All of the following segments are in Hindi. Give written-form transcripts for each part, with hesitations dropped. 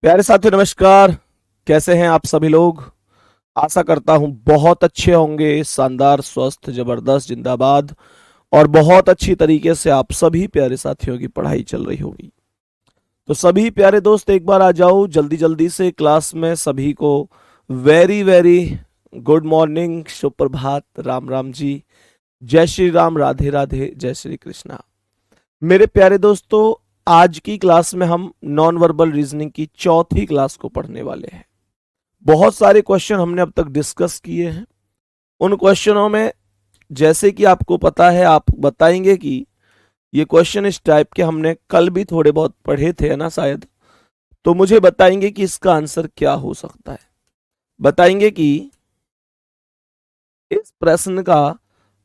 प्यारे साथियों नमस्कार। कैसे हैं आप सभी लोग। आशा करता हूं बहुत अच्छे होंगे, शानदार, स्वस्थ, जबरदस्त, जिंदाबाद। और बहुत अच्छी तरीके से आप सभी प्यारे साथियों की पढ़ाई चल रही होगी। तो सभी प्यारे दोस्त एक बार आ जाओ जल्दी जल्दी से क्लास में। सभी को वेरी वेरी गुड मॉर्निंग, सुप्रभात, राम राम जी, जय श्री राम, राधे राधे, जय श्री कृष्णा। मेरे प्यारे दोस्तों, आज की क्लास में हम नॉन वर्बल रीजनिंग की चौथी क्लास को पढ़ने वाले हैं। बहुत सारे क्वेश्चन हमने अब तक डिस्कस किए हैं। उन क्वेश्चनों में जैसे कि आपको पता है, आप बताएंगे कि ये क्वेश्चन इस टाइप के हमने कल भी थोड़े बहुत पढ़े थे ना शायद। तो मुझे बताएंगे कि इसका आंसर क्या हो सकता है। बताएंगे कि इस प्रश्न का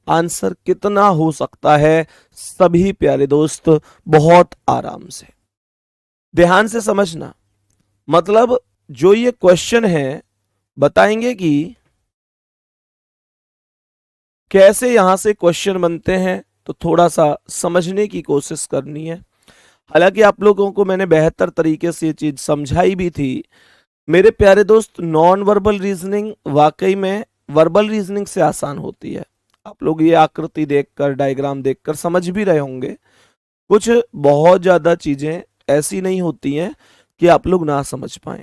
आंसर कितना हो सकता है। सभी प्यारे दोस्त बहुत आराम से ध्यान से समझना। मतलब जो ये क्वेश्चन है, बताएंगे कि कैसे यहां से क्वेश्चन बनते हैं। तो थोड़ा सा समझने की कोशिश करनी है। हालांकि आप लोगों को मैंने बेहतर तरीके से ये चीज समझाई भी थी। मेरे प्यारे दोस्त, नॉन वर्बल रीजनिंग वाकई में वर्बल रीजनिंग से आसान होती है। आप लोग ये आकृति देखकर, डायग्राम देखकर समझ भी रहे होंगे। कुछ बहुत ज्यादा चीजें ऐसी नहीं होती हैं कि आप लोग ना समझ पाए।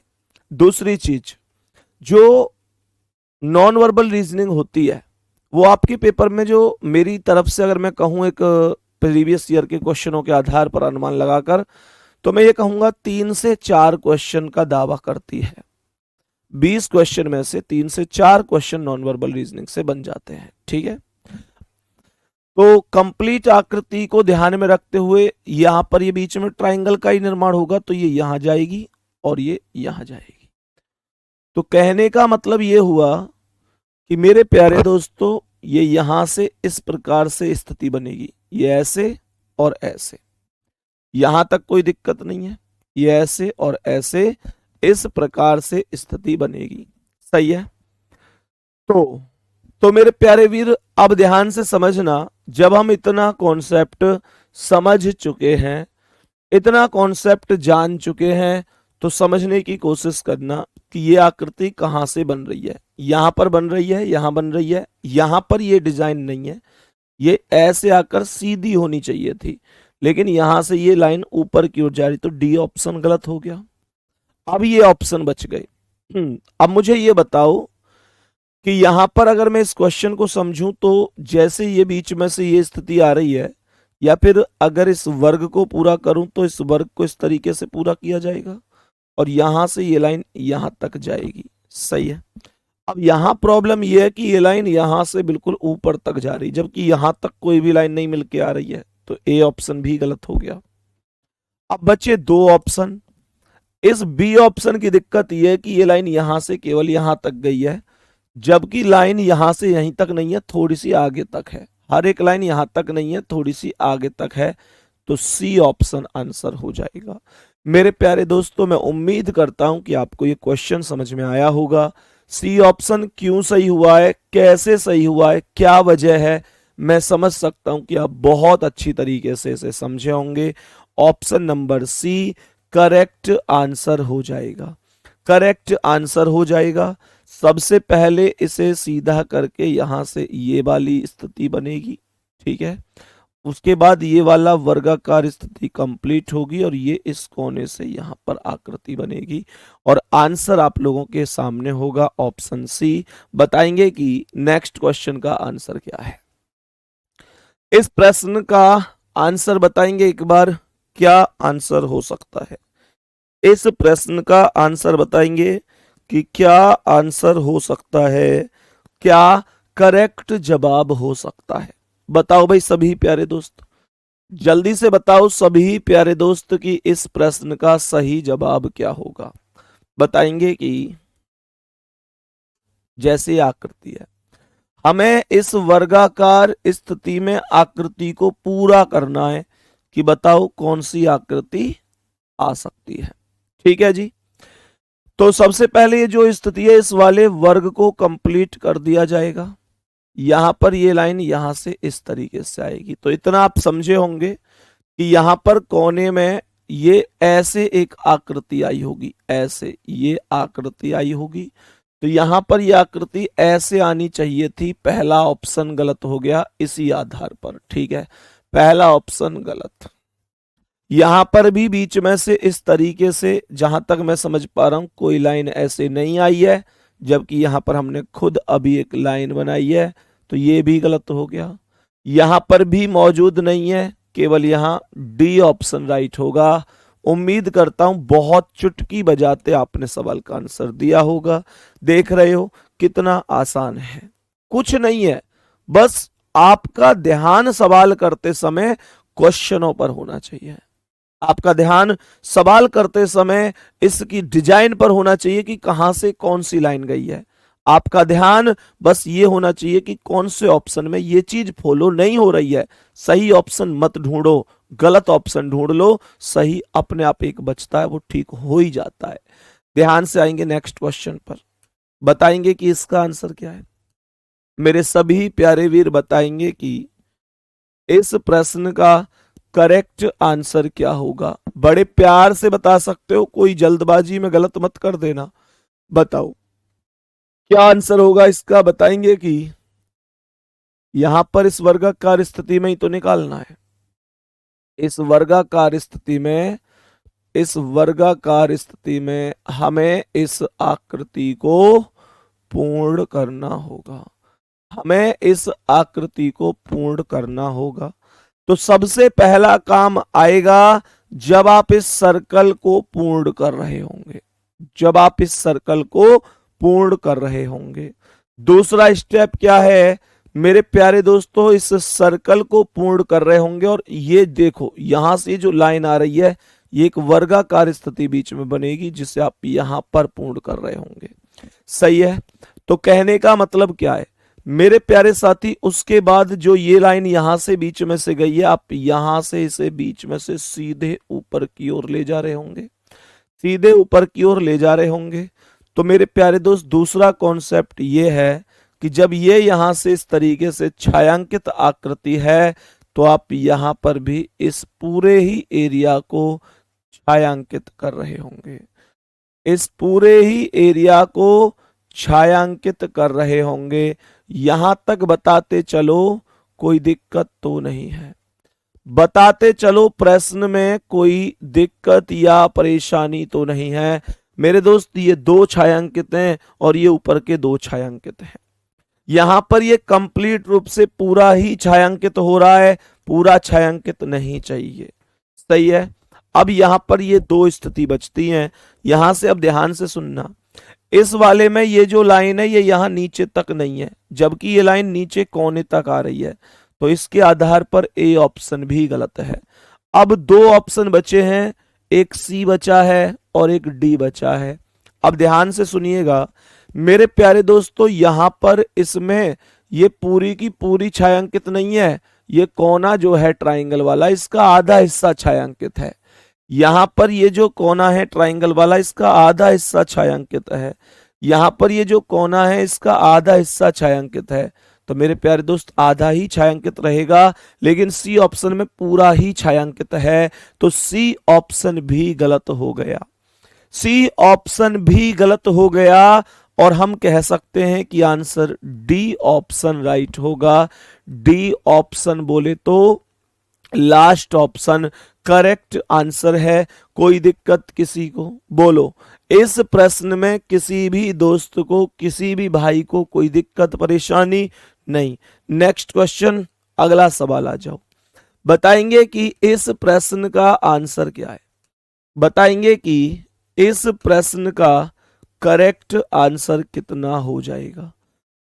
दूसरी चीज, जो नॉन वर्बल रीजनिंग होती है वो आपके पेपर में, जो मेरी तरफ से अगर मैं कहूं एक प्रीवियस ईयर के क्वेश्चनों के आधार पर अनुमान लगाकर, तो मैं ये कहूंगा 3 से 4 क्वेश्चन का दावा करती है। 20 क्वेश्चन में से 3 से 4 क्वेश्चन नॉन वर्बल रीजनिंग से बन जाते हैं। ठीक है। तो कंप्लीट आकृति को ध्यान में रखते हुए यहां पर ये बीच में ट्राइंगल का ही निर्माण होगा, तो ये यहां जाएगी और ये यहां जाएगी। तो कहने का मतलब ये हुआ कि मेरे प्यारे दोस्तों, ये यहां से इस प्रकार से स्थिति बनेगी, ये ऐसे और ऐसे। यहां तक कोई दिक्कत नहीं है। ये ऐसे और ऐसे इस प्रकार से स्थिति बनेगी। सही है। तो मेरे प्यारे वीर, अब ध्यान से समझना। जब हम इतना कॉन्सेप्ट समझ चुके हैं, इतना कॉन्सेप्ट जान चुके हैं, तो समझने की कोशिश करना कि ये आकृति कहां से बन रही है। यहां पर बन रही है, यहां बन रही है, यहां पर ये डिजाइन नहीं है। ये ऐसे आकर सीधी होनी चाहिए थी, लेकिन यहां से ये लाइन ऊपर की ओर जा रही, तो डी ऑप्शन गलत हो गया। अब ये ऑप्शन बच गए। अब मुझे ये बताओ कि यहां पर अगर मैं इस क्वेश्चन को समझूं, तो जैसे ये बीच में से ये स्थिति आ रही है, या फिर अगर इस वर्ग को पूरा करूं तो इस वर्ग को इस तरीके से पूरा किया जाएगा और यहां से ये लाइन यहां तक जाएगी। सही है। अब यहां प्रॉब्लम ये है कि ये लाइन यहां से बिल्कुल ऊपर तक जा रही, जबकि यहां तक कोई भी लाइन नहीं मिलके आ रही है। तो ए ऑप्शन भी गलत हो गया। अब बचे 2 ऑप्शन। इस बी ऑप्शन की दिक्कत यह है कि ये लाइन यहां से केवल यहां तक गई है, जबकि लाइन यहां से यहीं तक नहीं है, थोड़ी सी आगे तक है। हर एक लाइन यहां तक नहीं है, थोड़ी सी आगे तक है। तो सी ऑप्शन आंसर हो जाएगा। मेरे प्यारे दोस्तों, मैं उम्मीद करता हूं कि आपको ये क्वेश्चन समझ में आया होगा। सी ऑप्शन क्यों सही हुआ है, कैसे सही हुआ है, क्या वजह है, मैं समझ सकता हूं कि आप बहुत अच्छी तरीके से इसे समझे होंगे। Option number C correct answer हो जाएगा। करेक्ट आंसर हो जाएगा। सबसे पहले इसे सीधा करके यहां से ये वाली स्थिति बनेगी। ठीक है। उसके बाद ये वाला वर्गाकार स्थिति कंप्लीट होगी और ये इस कोने से यहां पर आकृति बनेगी और आंसर आप लोगों के सामने होगा ऑप्शन सी। बताएंगे कि नेक्स्ट क्वेश्चन का आंसर क्या है। इस प्रश्न का आंसर बताएंगे एक बार, क्या आंसर हो सकता है। इस प्रश्न का आंसर बताएंगे कि क्या आंसर हो सकता है, क्या करेक्ट जवाब हो सकता है। बताओ भाई सभी प्यारे दोस्त, जल्दी से बताओ सभी प्यारे दोस्त कि इस प्रश्न का सही जवाब क्या होगा। बताएंगे कि जैसे आकृति है, हमें इस वर्गाकार स्थिति में आकृति को पूरा करना है कि बताओ कौन सी आकृति आ सकती है। ठीक है जी। तो सबसे पहले ये जो स्थिति है, इस वाले वर्ग को कंप्लीट कर दिया जाएगा। यहां पर ये लाइन यहां से इस तरीके से आएगी। तो इतना आप समझे होंगे कि यहां पर कोने में ये ऐसे एक आकृति आई होगी, ऐसे ये आकृति आई होगी, तो यहां पर ये आकृति ऐसे आनी चाहिए थी। पहला ऑप्शन गलत हो गया इसी आधार पर, ठीक है, पहला ऑप्शन गलत। यहां पर भी बीच में से इस तरीके से, जहां तक मैं समझ पा रहा हूं, कोई लाइन ऐसे नहीं आई है, जबकि यहां पर हमने खुद अभी एक लाइन बनाई है, तो ये भी गलत हो गया। यहां पर भी मौजूद नहीं है, केवल यहां डी ऑप्शन राइट होगा। उम्मीद करता हूं बहुत चुटकी बजाते आपने सवाल का आंसर दिया होगा। देख रहे हो कितना आसान है, कुछ नहीं है, बस आपका ध्यान सवाल करते समय क्वेश्चनों पर होना चाहिए। आपका ध्यान सवाल करते समय इसकी डिजाइन पर होना चाहिए कि कहां से कौन सी लाइन गई है। आपका ध्यान बस ये होना चाहिए कि कौन से ऑप्शन में ये चीज फॉलो नहीं हो रही है। सही ऑप्शन मत ढूंढो, गलत ऑप्शन ढूंढ लो, सही अपने आप एक बचता है, वो ठीक हो ही जाता है। ध्यान से आएंगे नेक्स्ट क्वेश्चन पर, बताएंगे कि इसका आंसर क्या है। मेरे सभी प्यारे वीर बताएंगे कि इस प्रश्न का करेक्ट आंसर क्या होगा। बड़े प्यार से बता सकते हो, कोई जल्दबाजी में गलत मत कर देना। बताओ क्या आंसर होगा इसका। बताएंगे कि यहां पर इस वर्गाकार स्थिति में ही तो निकालना है। इस वर्गाकार स्थिति में, इस वर्गाकार स्थिति में हमें इस आकृति को पूर्ण करना होगा, हमें इस आकृति को पूर्ण करना होगा। तो सबसे पहला काम आएगा जब आप इस सर्कल को पूर्ण कर रहे होंगे, जब आप इस सर्कल को पूर्ण कर रहे होंगे। दूसरा स्टेप क्या है मेरे प्यारे दोस्तों, इस सर्कल को पूर्ण कर रहे होंगे और ये देखो यहां से जो लाइन आ रही है ये एक वर्गाकार स्थिति बीच में बनेगी जिसे आप यहां पर पूर्ण कर रहे होंगे। सही है, तो कहने का मतलब क्या है मेरे प्यारे साथी, उसके बाद जो ये लाइन यहां से बीच में से गई है, आप यहां से इसे बीच में से सीधे ऊपर की ओर ले जा रहे होंगे, सीधे ऊपर की ओर ले जा रहे होंगे। तो मेरे प्यारे दोस्त दूसरा कॉन्सेप्ट ये है कि जब ये यहां से इस तरीके से छायांकित आकृति है तो आप यहां पर भी इस पूरे ही एरिया को छायांकित कर रहे होंगे, इस पूरे ही एरिया को छायांकित कर रहे होंगे। यहां तक बताते चलो, कोई दिक्कत तो नहीं है, बताते चलो, प्रश्न में कोई दिक्कत या परेशानी तो नहीं है मेरे दोस्त। ये दो छायांकित हैं और ये ऊपर के दो छायांकित हैं। यहां पर ये कंप्लीट रूप से पूरा ही छायांकित हो रहा है, पूरा छायांकित नहीं चाहिए। सही है, अब यहां पर ये दो स्थिति बचती हैं। यहां से अब ध्यान से सुनना, इस वाले में ये जो लाइन है ये यहां नीचे तक नहीं है, जबकि ये लाइन नीचे कोने तक आ रही है, तो इसके आधार पर ए ऑप्शन भी गलत है। अब दो ऑप्शन बचे हैं, एक सी बचा है और एक डी बचा है। अब ध्यान से सुनिएगा मेरे प्यारे दोस्तों, यहां पर इसमें ये पूरी की पूरी छायांकित नहीं है, ये कोना जो है ट्राइंगल वाला इसका आधा हिस्सा छायांकित है। यहां पर ये जो कोना है ट्राइंगल वाला इसका आधा हिस्सा छायांकित है, यहां पर ये जो कोना है इसका आधा हिस्सा छायांकित है। तो मेरे प्यारे दोस्त आधा ही छायांकित रहेगा, लेकिन सी ऑप्शन में पूरा ही छायांकित है, तो सी ऑप्शन भी गलत हो गया, सी ऑप्शन भी गलत हो गया। और हम कह सकते हैं कि आंसर डी ऑप्शन राइट होगा। डी ऑप्शन बोले तो लास्ट ऑप्शन करेक्ट आंसर है। कोई दिक्कत किसी को? बोलो, इस प्रश्न में किसी भी दोस्त को, किसी भी भाई को कोई दिक्कत परेशानी नहीं। नेक्स्ट क्वेश्चन, अगला सवाल आ जाओ। बताएंगे कि इस प्रश्न का आंसर क्या है, बताएंगे कि इस प्रश्न का करेक्ट आंसर कितना हो जाएगा,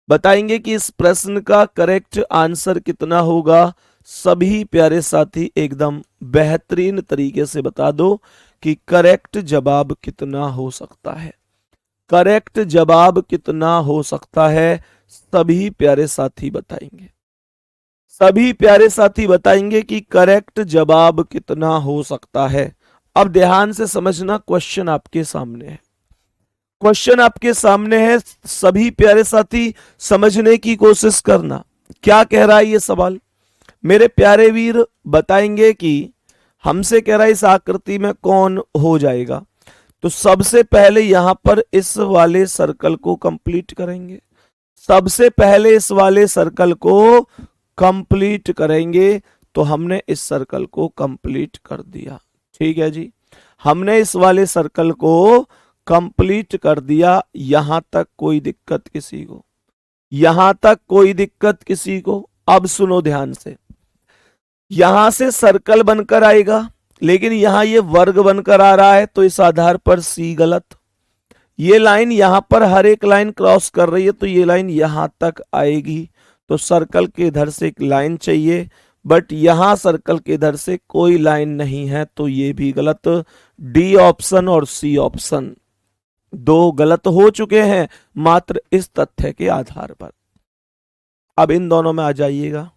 बताएंगे कि इस प्रश्न का करेक्ट आंसर कितना होगा। सभी प्यारे साथी एकदम बेहतरीन तरीके से बता दो कि करेक्ट जवाब कितना हो सकता है, करेक्ट जवाब कितना हो सकता है। सभी प्यारे साथी बताएंगे, सभी प्यारे साथी बताएंगे कि करेक्ट जवाब कितना हो सकता है। अब ध्यान से समझना, क्वेश्चन आपके सामने है, क्वेश्चन आपके सामने है। सभी प्यारे साथी समझने की कोशिश करना, क्या कह रहा है ये सवाल। मेरे प्यारे वीर बताएंगे कि हमसे कह रहा है इस आकृति में कौन हो जाएगा। तो सबसे पहले यहां पर इस वाले सर्कल को कंप्लीट करेंगे, सबसे पहले इस वाले सर्कल को कंप्लीट करेंगे। तो हमने इस सर्कल को कंप्लीट कर दिया, ठीक है जी, हमने इस वाले सर्कल को कंप्लीट कर दिया। यहां तक कोई दिक्कत किसी को, यहां तक कोई दिक्कत किसी को। अब सुनो ध्यान से, यहां से सर्कल बनकर आएगा, लेकिन यहां ये वर्ग बनकर आ रहा है, तो इस आधार पर सी गलत। ये लाइन यहां पर हर एक लाइन क्रॉस कर रही है, तो ये लाइन यहां तक आएगी। तो सर्कल के इधर से एक लाइन चाहिए, बट यहां सर्कल के इधर से कोई लाइन नहीं है, तो ये भी गलत। डी ऑप्शन और सी ऑप्शन दो गलत हो चुके हैं मात्र इस तथ्य के आधार पर। अब इन दोनों में आ जाइएगा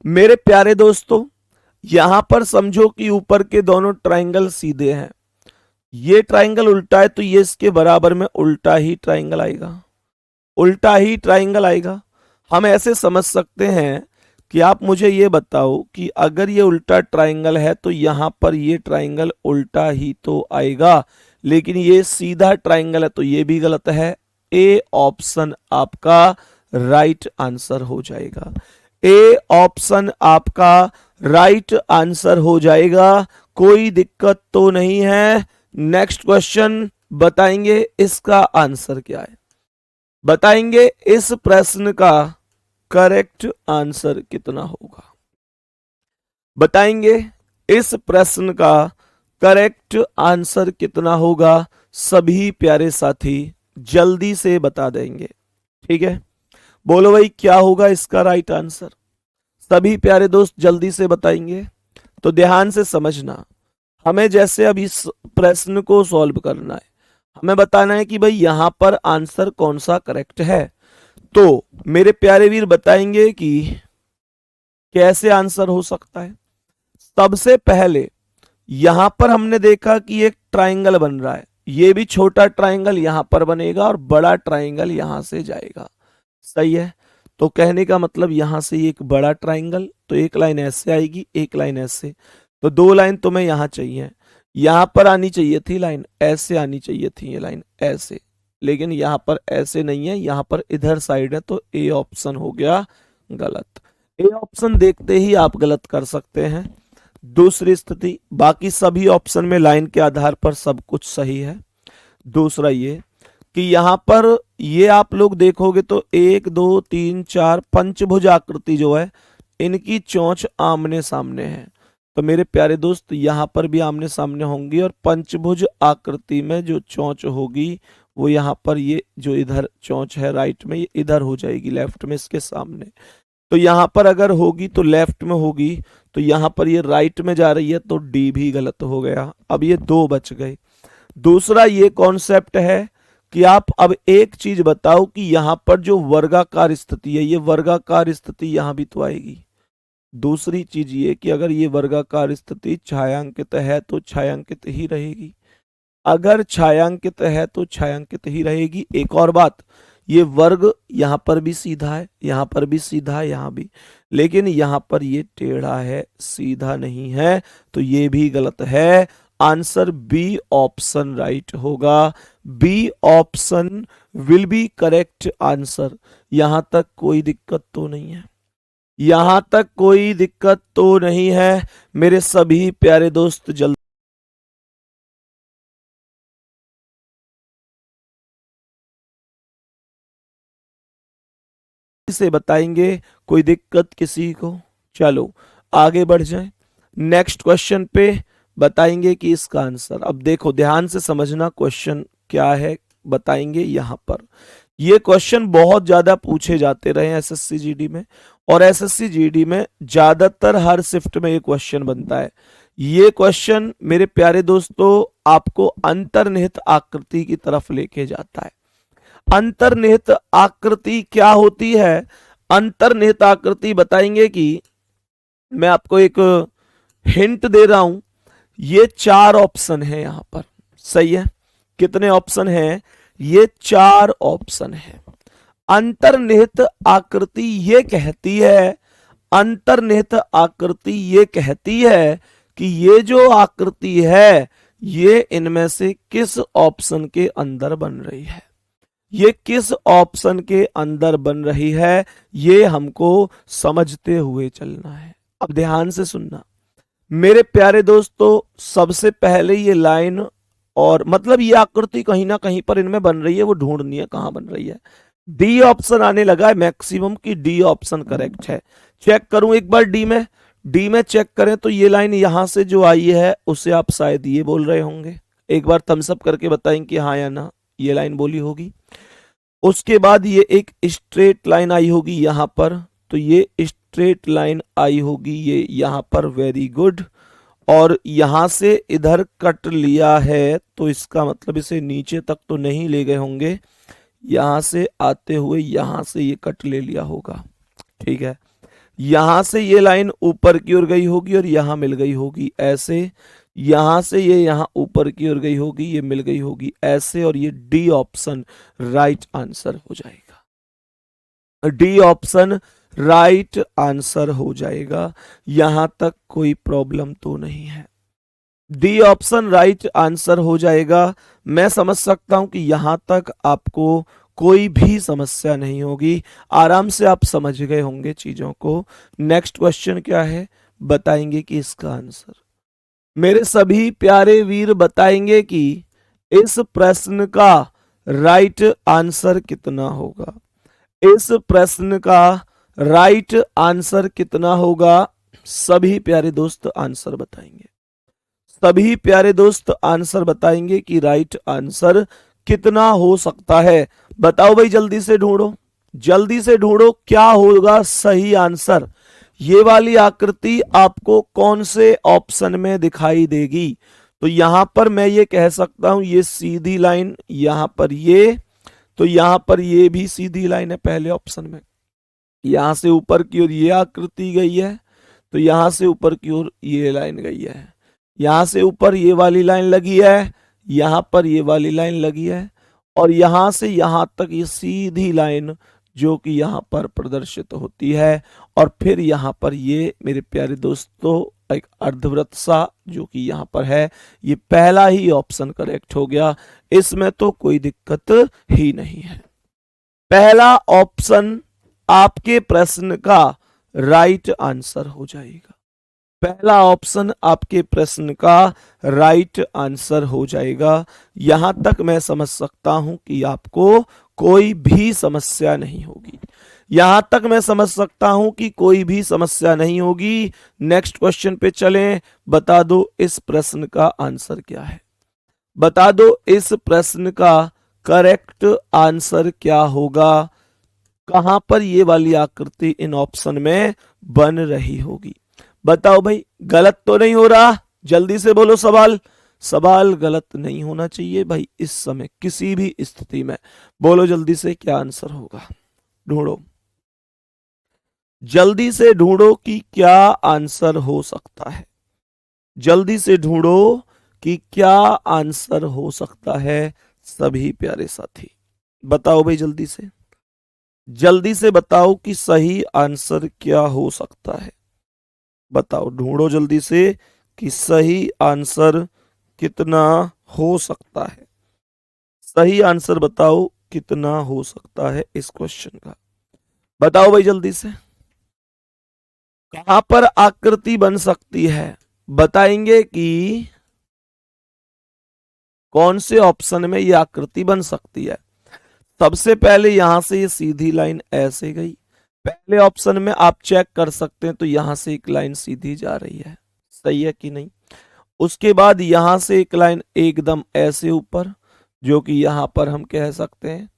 मेरे प्यारे दोस्तों। यहां पर समझो कि ऊपर के दोनों ट्राइंगल सीधे हैं, ये ट्राइंगल उल्टा है, तो ये इसके बराबर में उल्टा ही ट्राइंगल आएगा, उल्टा ही ट्राइंगल आएगा। हम ऐसे समझ सकते हैं कि आप मुझे ये बताओ कि अगर ये उल्टा ट्राइंगल है तो यहां पर ये ट्राइंगल उल्टा ही तो आएगा, लेकिन ये सीधा ट्राइंगल है, तो ये भी गलत है। ए ऑप्शन आपका राइट आंसर हो जाएगा, ए ऑप्शन आपका राइट आंसर हो जाएगा, कोई दिक्कत तो नहीं है। नेक्स्ट क्वेश्चन बताएंगे इसका आंसर क्या है, बताएंगे इस प्रश्न का करेक्ट आंसर कितना होगा, बताएंगे इस प्रश्न का करेक्ट आंसर कितना होगा। सभी प्यारे साथी जल्दी से बता देंगे, ठीक है, बोलो भाई क्या होगा इसका राइट आंसर। सभी प्यारे दोस्त जल्दी से बताएंगे। तो ध्यान से समझना, हमें जैसे अब इस प्रश्न को सॉल्व करना है, हमें बताना है कि भाई यहां पर आंसर कौन सा करेक्ट है। तो मेरे प्यारे वीर बताएंगे कि कैसे आंसर हो सकता है। सबसे पहले यहां पर हमने देखा कि एक ट्राइंगल बन रहा है, ये भी छोटा ट्राइंगल यहां पर बनेगा और बड़ा ट्राइंगल यहां से जाएगा, सही है। तो कहने का मतलब यहां से एक बड़ा ट्राइंगल, तो एक लाइन ऐसे आएगी, एक लाइन ऐसे, तो दो लाइन तुम्हें यहां चाहिए। यहां पर आनी चाहिए थी लाइन, ऐसे आनी चाहिए थी ये लाइन ऐसे, लेकिन यहां पर ऐसे नहीं है, यहां पर इधर साइड है, तो ए ऑप्शन हो गया गलत। ए ऑप्शन देखते ही आप गलत कर सकते हैं। दूसरी स्थिति, बाकी सभी ऑप्शन में लाइन के आधार पर सब कुछ सही है। दूसरा ये कि यहां पर ये आप लोग देखोगे तो 1 2 3 4 पंचभुज आकृति जो है, इनकी चोंच आमने सामने है। तो मेरे प्यारे दोस्त यहां पर भी आमने सामने होंगी, और पंचभुज आकृति में जो चोंच होगी वो यहां पर, ये जो इधर चोंच है राइट में, ये इधर हो जाएगी लेफ्ट में इसके सामने। तो यहां पर अगर होगी तो लेफ्ट में होगी, तो यहां पर ये राइट में जा रही है, तो डी भी गलत हो गया। अब ये दो बच गए। दूसरा ये कॉन्सेप्ट है कि आप अब एक चीज बताओ कि यहां पर जो वर्गाकार स्थिति है, ये वर्गाकार स्थिति यहां भी तो आएगी। दूसरी चीज ये कि अगर ये वर्गाकार स्थिति छायांकित है तो छायांकित ही रहेगी, अगर छायांकित है तो छायांकित ही रहेगी। एक और बात, ये वर्ग यहां पर भी सीधा है, यहां पर भी सीधा है, यहां भी, लेकिन यहां पर ये टेढ़ा है, सीधा नहीं है, तो ये भी गलत है। आंसर बी ऑप्शन राइट होगा, B option will be correct answer. यहां तक कोई दिक्कत तो नहीं है, यहां तक कोई दिक्कत तो नहीं है मेरे सभी प्यारे दोस्त। जल्दी से बताएंगे, कोई दिक्कत किसी को। चलो आगे बढ़ जाएं, नेक्स्ट क्वेश्चन पे बताएंगे कि इसका आंसर। अब देखो ध्यान से समझना क्वेश्चन क्या है, बताएंगे यहां पर। ये क्वेश्चन बहुत ज्यादा पूछे जाते रहे एसएससी जीडी में, और एसएससी जीडी में ज्यादातर हर शिफ्ट में ये क्वेश्चन बनता है। ये क्वेश्चन मेरे प्यारे दोस्तों आपको अंतर्निहित आकृति की तरफ लेके जाता है। अंतर्निहित आकृति क्या होती है? अंतर्निहित आकृति बताएंगे कि मैं आपको एक हिंट दे रहा हूं, ये 4 ऑप्शन है यहां पर, सही है। कितने ऑप्शन हैं? ये 4 ऑप्शन है। अंतर्निहित आकृति ये कहती है, अंतर्निहित आकृति ये कहती है कि ये जो आकृति है ये इनमें से किस ऑप्शन के अंदर बन रही है, ये किस ऑप्शन के अंदर बन रही है, ये हमको समझते हुए चलना है। अब ध्यान से सुनना मेरे प्यारे दोस्तों, सबसे पहले ये लाइन और मतलब ये आकृति कहीं ना कहीं पर इनमें बन रही है, वो ढूंढनी है कहां बन रही है। डी ऑप्शन आने लगा है मैक्सिमम की डी ऑप्शन करेक्ट है। चेक करूं एक बार डी में चेक करें तो ये लाइन यहां से जो आई है उसे आप शायद ये बोल रहे होंगे। एक बार थम्स अप करके बताएं कि हाँ या ना ये लाइन बोली होगी। उसके बाद ये एक स्ट्रेट लाइन आई होगी यहां पर, तो ये स्ट्रेट लाइन आई होगी ये यहां पर, वेरी गुड। और यहां से इधर कट लिया है तो इसका मतलब इसे नीचे तक तो नहीं ले गए होंगे, यहां से आते हुए यहां से ये कट ले लिया होगा, ठीक है। यहां से ये लाइन ऊपर की ओर गई होगी और यहां मिल गई होगी ऐसे, यहां से ये यहां ऊपर की ओर गई होगी, ये मिल गई होगी ऐसे, और ये डी ऑप्शन राइट आंसर हो जाएगा। डी ऑप्शन राइट आंसर हो जाएगा, यहां तक कोई प्रॉब्लम तो नहीं है। डी ऑप्शन राइट आंसर हो जाएगा। मैं समझ सकता हूं कि यहां तक आपको कोई भी समस्या नहीं होगी, आराम से आप समझ गए होंगे चीजों को। नेक्स्ट क्वेश्चन क्या है बताएंगे कि इसका आंसर, मेरे सभी प्यारे वीर बताएंगे कि इस प्रश्न का राइट आंसर कितना होगा। इस प्रश्न का राइट आंसर कितना होगा, सभी प्यारे दोस्त आंसर बताएंगे। सभी प्यारे दोस्त आंसर बताएंगे कि राइट आंसर कितना हो सकता है। बताओ भाई, जल्दी से ढूंढो, जल्दी से ढूंढो क्या होगा सही आंसर। ये वाली आकृति आपको कौन से ऑप्शन में दिखाई देगी। तो यहां पर मैं ये कह सकता हूं ये सीधी लाइन, यहां पर ये, तो यहां पर ये भी सीधी लाइन है पहले ऑप्शन में। यहां से ऊपर की ओर ये आकृति गई है, तो यहां से ऊपर की ओर ये लाइन गई है। यहां से ऊपर ये वाली लाइन लगी है, यहां पर ये वाली लाइन लगी है, और यहां से यहां तक ये सीधी लाइन जो कि यहां पर प्रदर्शित होती है। और फिर यहां पर ये मेरे प्यारे दोस्तों एक अर्धवृत्त सा जो कि यहां पर है, ये पहला ही ऑप्शन करेक्ट हो गया, इसमें तो कोई दिक्कत ही नहीं है। पहला ऑप्शन आपके प्रश्न का राइट आंसर हो जाएगा। पहला ऑप्शन आपके प्रश्न का राइट आंसर हो जाएगा। यहां तक मैं समझ सकता हूं कि आपको कोई भी समस्या नहीं होगी, यहां तक मैं समझ सकता हूं कि कोई भी समस्या नहीं होगी। नेक्स्ट क्वेश्चन पे चलें। बता दो इस प्रश्न का आंसर क्या है, बता दो इस प्रश्न का करेक्ट आंसर क्या होगा। कहां पर ये वाली आकृति इन ऑप्शन में बन रही होगी। बताओ भाई, गलत तो नहीं हो रहा, जल्दी से बोलो सवाल। सवाल गलत नहीं होना चाहिए भाई इस समय किसी भी स्थिति में। बोलो जल्दी से क्या आंसर होगा, ढूंढो जल्दी से, ढूंढो कि क्या आंसर हो सकता है। जल्दी से ढूंढो कि क्या आंसर हो सकता है। सभी प्यारे साथी बताओ भाई, जल्दी से, जल्दी से बताओ कि सही आंसर क्या हो सकता है। बताओ, ढूंढो जल्दी से कि सही आंसर कितना हो सकता है। सही आंसर बताओ कितना हो सकता है इस क्वेश्चन का। बताओ भाई जल्दी से, कहां पर आकृति बन सकती है। बताएंगे कि कौन से ऑप्शन में ये आकृति बन सकती है। सबसे पहले यहां से ये सीधी लाइन ऐसे गई, पहले ऑप्शन में आप चेक कर सकते हैं, तो यहां से एक लाइन सीधी जा रही है, सही है कि नहीं। उसके बाद यहां से एक लाइन एकदम ऐसे ऊपर जो कि यहां पर हम कह सकते हैं,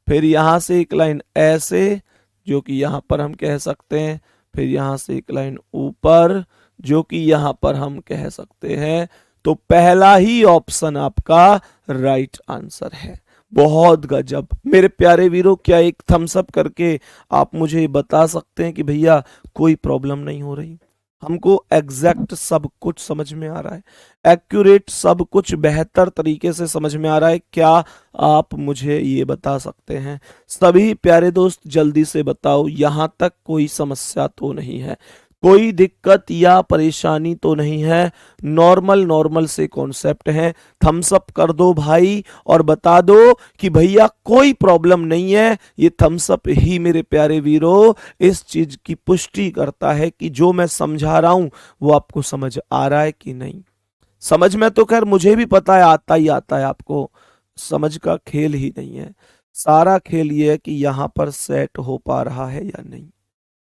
फिर यहां से एक लाइन ऐसे जो कि यहां पर हम कह सकते हैं, फिर यहां से एक लाइन ऊपर जो कि यहां पर हम कह सकते हैं। तो पहला ही ऑप्शन आपका राइट आंसर है। बहुत गजब मेरे प्यारे वीरों, क्या एक थम्स अप करके आप मुझे बता सकते हैं कि भैया कोई प्रॉब्लम नहीं हो रही, हमको एग्जैक्ट सब कुछ समझ में आ रहा है, एक्यूरेट सब कुछ बेहतर तरीके से समझ में आ रहा है। क्या आप मुझे ये बता सकते हैं। सभी प्यारे दोस्त जल्दी से बताओ, यहां तक कोई समस्या तो नहीं है। कोई दिक्कत या परेशानी तो नहीं है, नॉर्मल नॉर्मल से कॉन्सेप्ट हैं। थम्स अप कर दो भाई और बता दो कि भैया कोई प्रॉब्लम नहीं है। ये थम्स अप ही मेरे प्यारे वीरों इस चीज की पुष्टि करता है कि जो मैं समझा रहा हूं वो आपको समझ आ रहा है कि नहीं। समझ में तो खैर मुझे भी पता है, आता ही आता है, आपको समझ का खेल ही नहीं है। सारा खेल ये है कि यहां पर सेट हो पा रहा है या नहीं।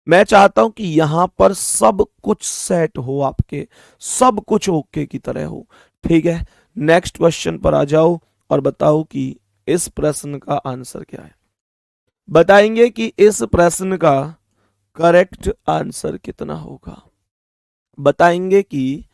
मैं चाहता हूं कि यहां पर सब कुछ सेट हो, आपके सब कुछ ओके की तरह हो। ठीक है, नेक्स्ट क्वेश्चन पर आ जाओ और बताओ कि इस प्रश्न का आंसर क्या है। बताएंगे कि इस प्रश्न का करेक्ट आंसर कितना होगा। बताएंगे कि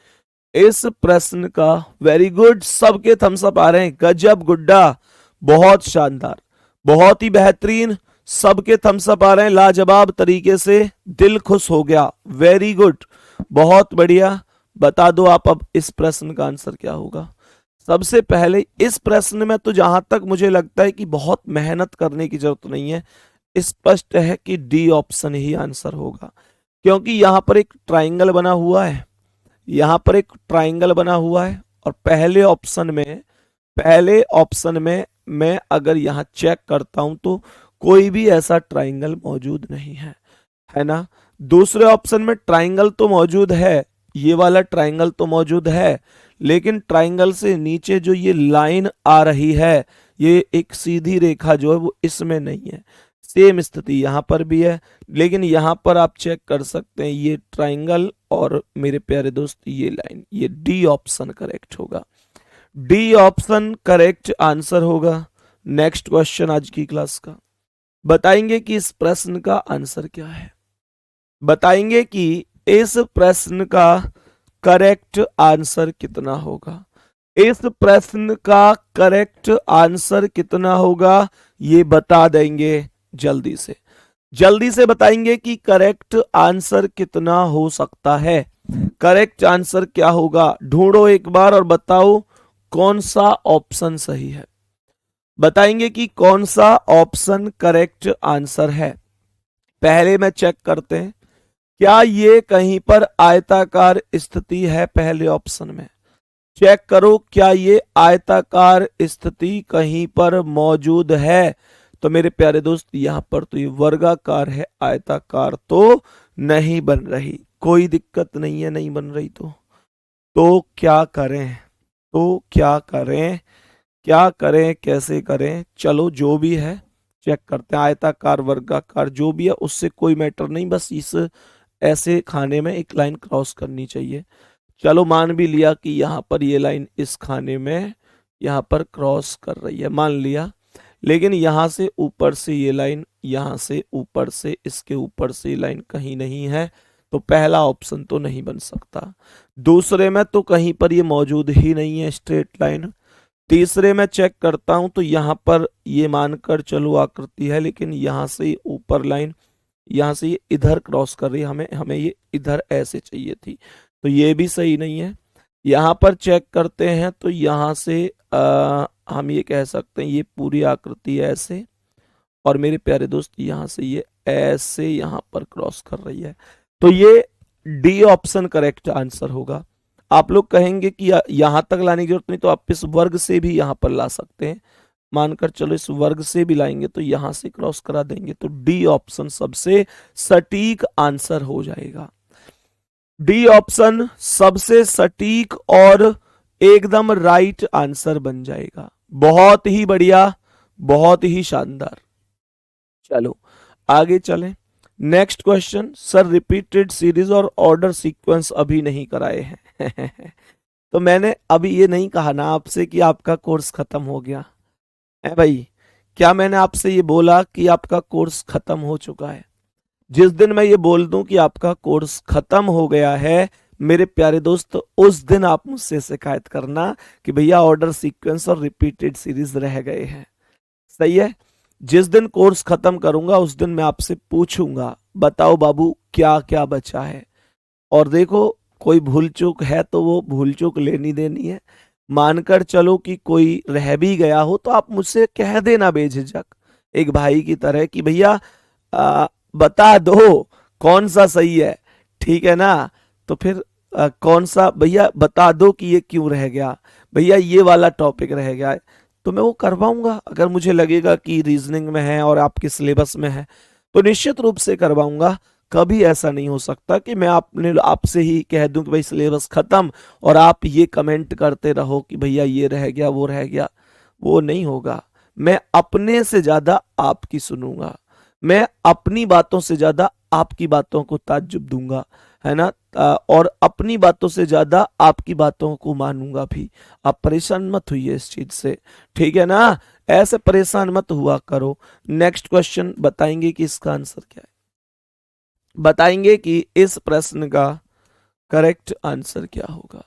इस प्रश्न का, वेरी गुड, सबके थम्स अप आ रहे हैं, गजब गुड्डा, बहुत शानदार, बहुत ही बेहतरीन, सबके थम्स अप आ रहे हैं लाजवाब तरीके से, दिल खुश हो गया, वेरी गुड, बहुत बढ़िया। बता दो आप अब इस प्रश्न का आंसर क्या होगा। सबसे पहले इस प्रश्न में तो जहां तक मुझे लगता है कि बहुत मेहनत करने की जरूरत नहीं है, स्पष्ट है कि डी ऑप्शन ही आंसर होगा, क्योंकि यहां पर एक ट्राइंगल बना हुआ है, यहां पर एक ट्राइंगल बना हुआ है, और पहले ऑप्शन में मैं अगर यहां चेक करता हूं तो कोई भी ऐसा ट्राइंगल मौजूद नहीं है ना। दूसरे ऑप्शन में ट्राइंगल तो मौजूद है, ये वाला ट्राइंगल तो मौजूद है, लेकिन ट्राइंगल से नीचे जो ये लाइन आ रही है, ये एक सीधी रेखा जो है वो इसमें नहीं है। सेम स्थिति यहां पर भी है, लेकिन यहां पर आप चेक कर सकते हैं ये ट्राइंगल और मेरे प्यारे दोस्त ये लाइन, ये डी ऑप्शन करेक्ट होगा, डी ऑप्शन करेक्ट आंसर होगा। नेक्स्ट क्वेश्चन आज की क्लास का, बताएंगे कि इस प्रश्न का आंसर क्या है। बताएंगे कि इस प्रश्न का करेक्ट आंसर कितना होगा। इस प्रश्न का करेक्ट आंसर कितना होगा ये बता देंगे जल्दी से, जल्दी से बताएंगे कि करेक्ट आंसर कितना हो सकता है। करेक्ट आंसर क्या होगा ढूंढो एक बार और बताओ कौन सा ऑप्शन सही है। बताएंगे कि कौन सा ऑप्शन करेक्ट आंसर है। पहले में चेक करते हैं क्या ये कहीं पर आयताकार स्थिति है। पहले ऑप्शन में चेक करो क्या ये आयताकार स्थिति कहीं पर मौजूद है। तो मेरे प्यारे दोस्त यहां पर तो ये वर्गाकार है, आयताकार तो नहीं बन रही, कोई दिक्कत नहीं है, नहीं बन रही तो क्या करें, तो क्या करें, क्या करें, कैसे करें। चलो जो भी है चेक करते हैं, आयताकार वर्गाकार जो भी है उससे कोई मैटर नहीं, बस इस ऐसे खाने में एक लाइन क्रॉस करनी चाहिए। चलो मान भी लिया कि यहाँ पर ये लाइन इस खाने में यहाँ पर क्रॉस कर रही है, मान लिया, लेकिन यहाँ से ऊपर से ये लाइन, यहाँ से ऊपर से इसके ऊपर से ये लाइन कहीं नहीं है, तो पहला ऑप्शन तो नहीं बन सकता। दूसरे में तो कहीं पर ये मौजूद ही नहीं है स्ट्रेट लाइन। तीसरे में चेक करता हूं तो यहाँ पर ये मानकर चलो आकृति है, लेकिन यहाँ से ऊपर लाइन, यहाँ से ये इधर क्रॉस कर रही है, हमें ये इधर ऐसे चाहिए थी, तो ये भी सही नहीं है। यहाँ पर चेक करते हैं तो यहाँ से हम ये कह सकते हैं ये पूरी आकृति ऐसे, और मेरे प्यारे दोस्त यहाँ से ये ऐसे यहाँ पर क्रॉस कर रही है, तो ये डी ऑप्शन करेक्ट आंसर होगा। आप लोग कहेंगे कि यहां तक लाने की जरूरत नहीं, तो आप इस वर्ग से भी यहां पर ला सकते हैं, मानकर चलो इस वर्ग से भी लाएंगे तो यहां से क्रॉस करा देंगे, तो डी ऑप्शन सबसे सटीक आंसर हो जाएगा। डी ऑप्शन सबसे सटीक और एकदम राइट आंसर बन जाएगा। बहुत ही बढ़िया, बहुत ही शानदार। चलो आगे चलें। Next question, sir repeated series और ऑर्डर सीक्वेंस अभी नहीं कराए हैं तो मैंने अभी ये नहीं कहा ना आपसे कि आपका कोर्स खत्म हो गया है भाई। क्या मैंने आपसे ये बोला कि आपका कोर्स खत्म हो चुका है? जिस दिन मैं ये बोल दूं कि आपका कोर्स खत्म हो गया है मेरे प्यारे दोस्त, उस दिन आप मुझसे शिकायत करना कि भैया ऑर्डर सीक्वेंस और रिपीटेड सीरीज रह गए हैं। सही है, जिस दिन कोर्स खत्म करूंगा उस दिन मैं आपसे पूछूंगा बताओ बाबू क्या क्या बचा है, और देखो कोई भूल चूक है तो वो भूल चूक लेनी देनी है। मानकर चलो कि कोई रह भी गया हो तो आप मुझसे कह देना बेझिझक एक भाई की तरह कि भैया बता दो कौन सा सही है। ठीक है ना। तो फिर कौन सा भैया बता दो कि ये क्यों रह गया, भैया ये वाला टॉपिक रह गया है, तो मैं वो करवाऊंगा। अगर मुझे लगेगा कि रीजनिंग में है और आपके सिलेबस में है तो निश्चित रूप से करवाऊंगा। कभी ऐसा नहीं हो सकता कि मैं आपसे ही कह दूं कि भाई सिलेबस खत्म और आप ये कमेंट करते रहो कि भैया ये रह गया वो रह गया। वो नहीं होगा। मैं अपने से ज्यादा आपकी सुनूंगा, मैं अपनी बातों से ज्यादा आपकी बातों को ताज्जुब दूंगा, है ना। और अपनी बातों से ज्यादा आपकी बातों को मानूंगा भी। आप परेशान मत होइए इस चीज से, ठीक है ना। ऐसे परेशान मत हुआ करो। नेक्स्ट क्वेश्चन बताएंगे कि इसका आंसर क्या है, बताएंगे कि इस प्रश्न का करेक्ट आंसर क्या होगा।